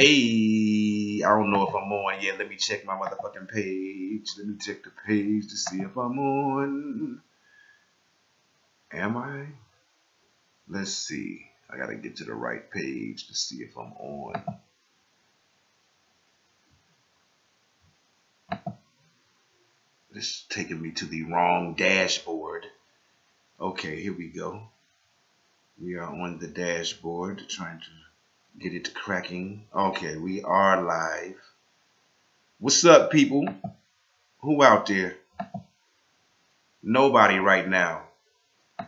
Hey, I don't know if I'm on yet. Let me check my motherfucking page. Let me check the page to see if I'm on. Am I? Let's see. I gotta get to the right page to see if I'm on. This is taking me to the wrong dashboard. Okay, here we go. We are on the dashboard trying to get it cracking. Okay, we are live. What's up, people? Who out there? Nobody right now.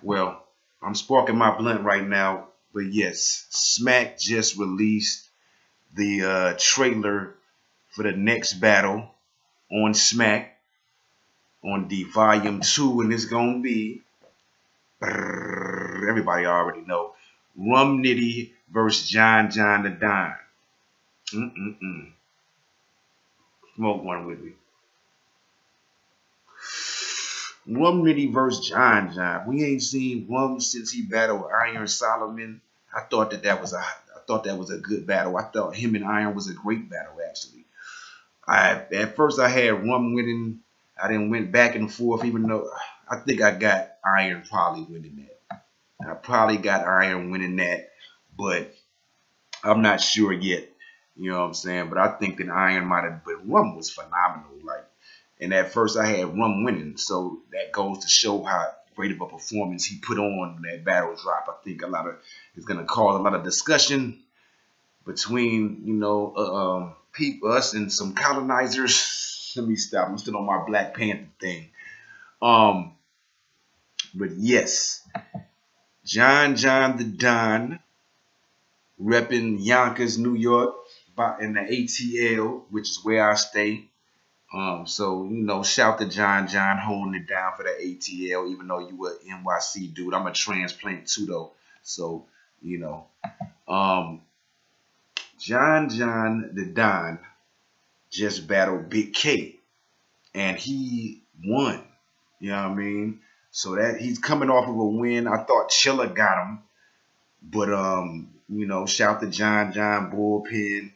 Well, I'm sparking my blunt right now, but yes, Smack just released the trailer for the next battle on Smack on the volume 2, and it's gonna be everybody already know Rum Nitty versus John the Don. Smoke one with me. Rum Nitty versus John. We ain't seen Rum since he battled Iron Solomon. I thought that was a good battle. I thought him and Iron was a great battle actually. At first I had Rum winning. I then went back and forth, even though I think I got Iron probably winning that. I probably got Iron winning that, but I'm not sure yet. You know what I'm saying? But I think that Iron might have, but Rum was phenomenal. Like, and at first I had Rum winning, so that goes to show how great of a performance he put on when that battle drop. I think it's gonna cause a lot of discussion between people, us, and some colonizers. Let me stop. I'm still on my Black Panther thing. But yes, John the Don, repping Yonkers, New York, in the ATL, which is where I stay. So shout to John holding it down for the ATL, even though you were NYC dude. I'm a transplant too though. So, John the Don just battled Big K and he won. You know what I mean? So that he's coming off of a win. I thought Chilla got him, but shout to John bullpen.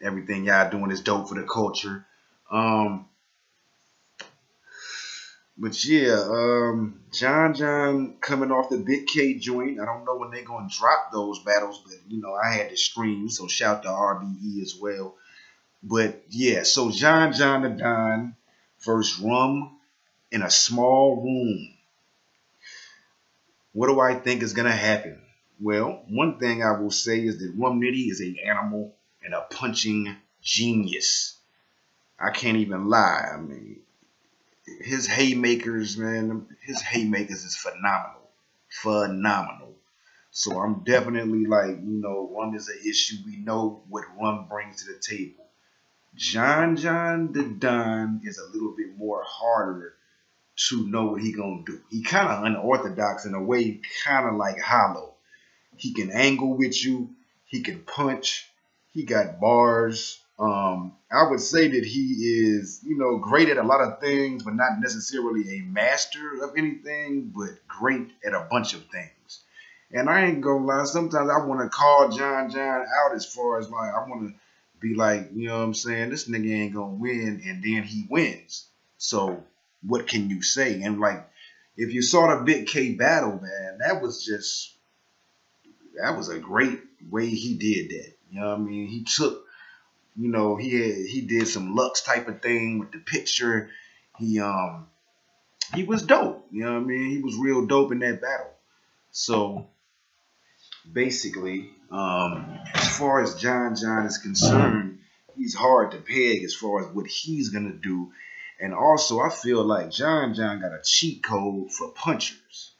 Everything y'all doing is dope for the culture. But yeah, John coming off the Big K joint. I don't know when they're gonna drop those battles, but I had to stream, so shout to RBE as well. But yeah, so John the Don versus Rum in a small room. What do I think is gonna happen? Well, one thing I will say is that Rum Nitty is an animal and a punching genius. I can't even lie. I mean, his haymakers, man, his haymakers is phenomenal. So I'm definitely like, Rum is an issue. We know what Rum brings to the table. John the Don is a little bit more harder to know what he gonna do. He kind of unorthodox in a way, kind of like Hollow. He can angle with you. He can punch. He got bars. I would say that he is, great at a lot of things, but not necessarily a master of anything, but great at a bunch of things. And I ain't gonna lie, sometimes I want to call John out as far as like, I want to be like, you know what I'm saying? This nigga ain't gonna win, and then he wins. So what can you say? And like, if you saw the Big K battle, man, that was a great way he did that. You know what I mean? He took, he did some Lux type of thing with the picture. He was dope. You know what I mean? He was real dope in that battle. So basically, as far as John is concerned, he's hard to peg as far as what he's gonna do. And also, I feel like John got a cheat code for punchers.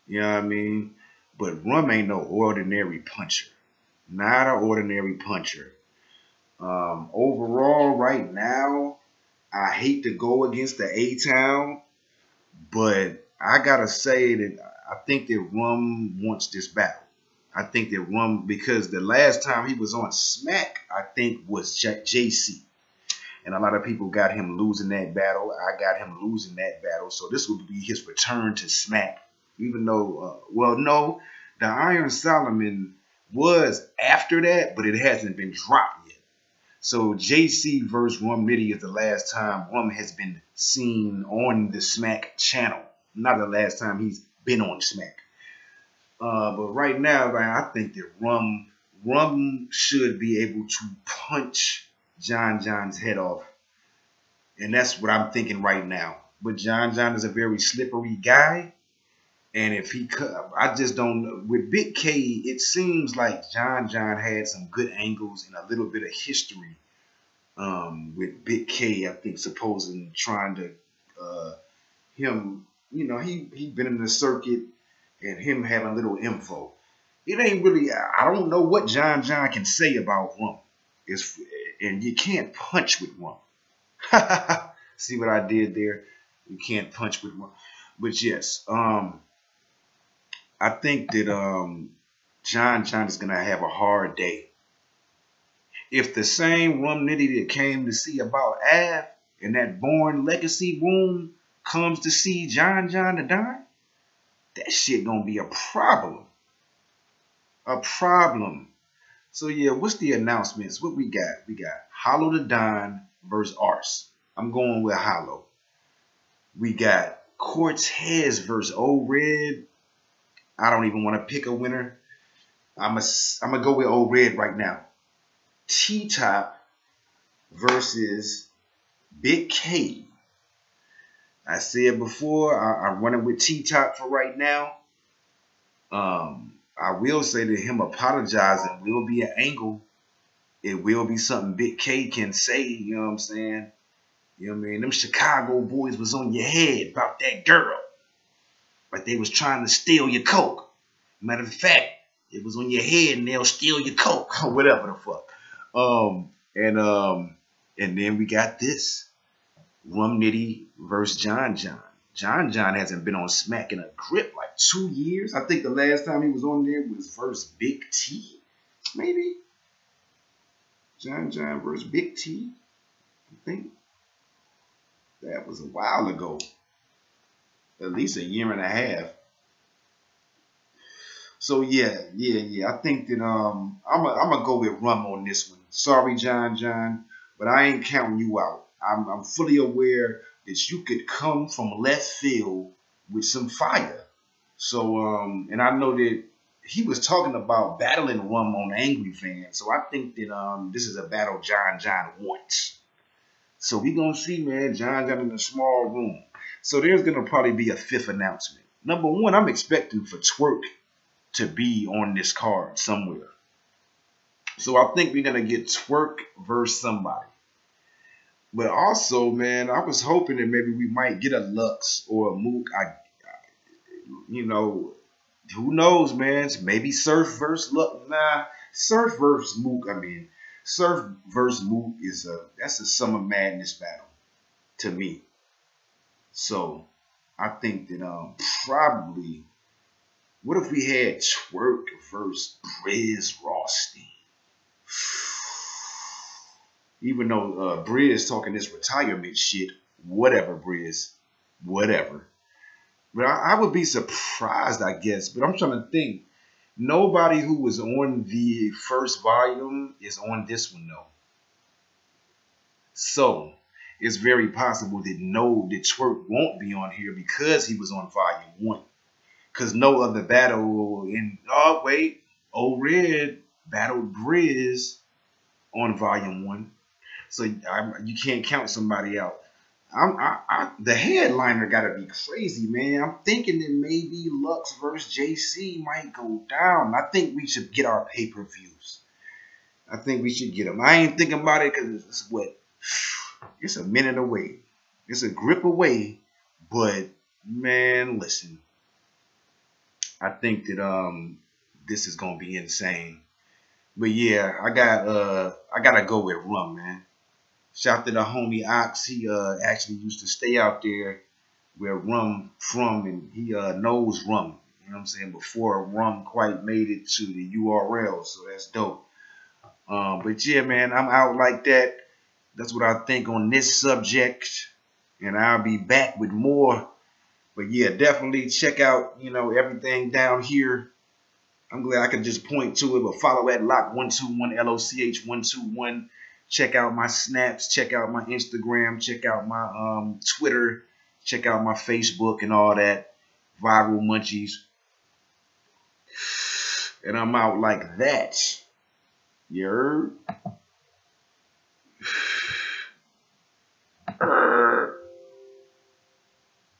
You know what I mean? But Rum ain't no ordinary puncher. Not an ordinary puncher. Overall, right now, I hate to go against the A-Town, but I gotta say that I think that Rum wants this battle. I think that Rum, because the last time he was on Smack, I think was JC. And a lot of people got him losing that battle. I got him losing that battle. So this would be his return to Smack. Even though, no, the Iron Solomon was after that, but it hasn't been dropped yet. So JC versus Rum Nitty is the last time Rum has been seen on the Smack channel. Not the last time he's been on Smack. But right now, man, I think that Rum should be able to punch John John's head off. And that's what I'm thinking right now. But John John is a very slippery guy. And if he could, I just don't know. With Big K, it seems like John John had some good angles and a little bit of history with Big K. I think supposing trying to him, he been in the circuit and him having a little info. It ain't really. I don't know what John John can say about Rum. And you can't punch with Rum. See what I did there? You can't punch with Rum. But yes, I think that John John is gonna have a hard day. If the same Rum Nitty that came to see about Av in that Born Legacy room comes to see John John the Don, that shit gonna be a problem. A problem. So yeah, what's the announcements? What we got? We got Hollow the Don versus Arse. I'm going with Hollow. We got Cortez versus Old Red. I don't even want to pick a winner. I'm gonna go with Old Red right now. T-Top versus Big K. I said before, I'm running with T-Top for right now. I will say that him apologizing will be an angle. It will be something Big K can say, you know what I'm saying? You know what I mean? Them Chicago boys was on your head about that girl. Like they was trying to steal your coke. Matter of fact, it was on your head and they'll steal your coke or whatever the fuck. And then we got this. Rum Nitty versus John John. John John hasn't been on Smack in a grip like 2 years. I think the last time he was on there was versus Big T. Maybe. John John versus Big T. I think that was a while ago. At least a year and a half. So yeah. I think that I'm gonna go with Rum on this one. Sorry, John John, but I ain't counting you out. I'm fully aware that you could come from left field with some fire. So and I know that he was talking about battling Rum on Angry Fan. So I think that this is a battle John John wants. So we gonna see, man, John John in a small room. So there's gonna probably be a fifth announcement. Number one, I'm expecting for Twerk to be on this card somewhere. So I think we're gonna get Twerk versus somebody. But also, man, I was hoping that maybe we might get a Lux or a Mook. Who knows, man? Maybe Surf versus Lux. Nah, Surf versus Mook. I mean, Surf versus Mook that's a Summer Madness battle to me. So I think that probably, what if we had Twerk versus Briz Rothstein? Even though Briz talking this retirement shit, whatever, Briz, whatever. But I would be surprised, I guess. But I'm trying to think. Nobody who was on the first volume is on this one, though. So it's very possible that Twerk won't be on here because he was on volume 1. Because no other battle Old Red battled Briz on volume 1. So you can't count somebody out. The headliner gotta be crazy, man. I'm thinking that maybe Lux versus JC might go down. I think we should get our pay-per-views. I think we should get them. I ain't thinking about it because it's a minute away. It's a grip away. But man, listen. I think that this is gonna be insane. But yeah, I gotta go with Rum, man. Shout out to the homie Ox. He actually used to stay out there where Rum from, and he knows Rum. You know what I'm saying? Before Rum quite made it to the URL, so that's dope. But yeah, man, I'm out like that. That's what I think on this subject, and I'll be back with more. But yeah, definitely check out everything down here. I'm glad I could just point to it. But follow at Loch121, LOCH121. Check out my snaps. Check out my Instagram. Check out my Twitter. Check out my Facebook and all that. Viral Munchies. And I'm out like that. You heard?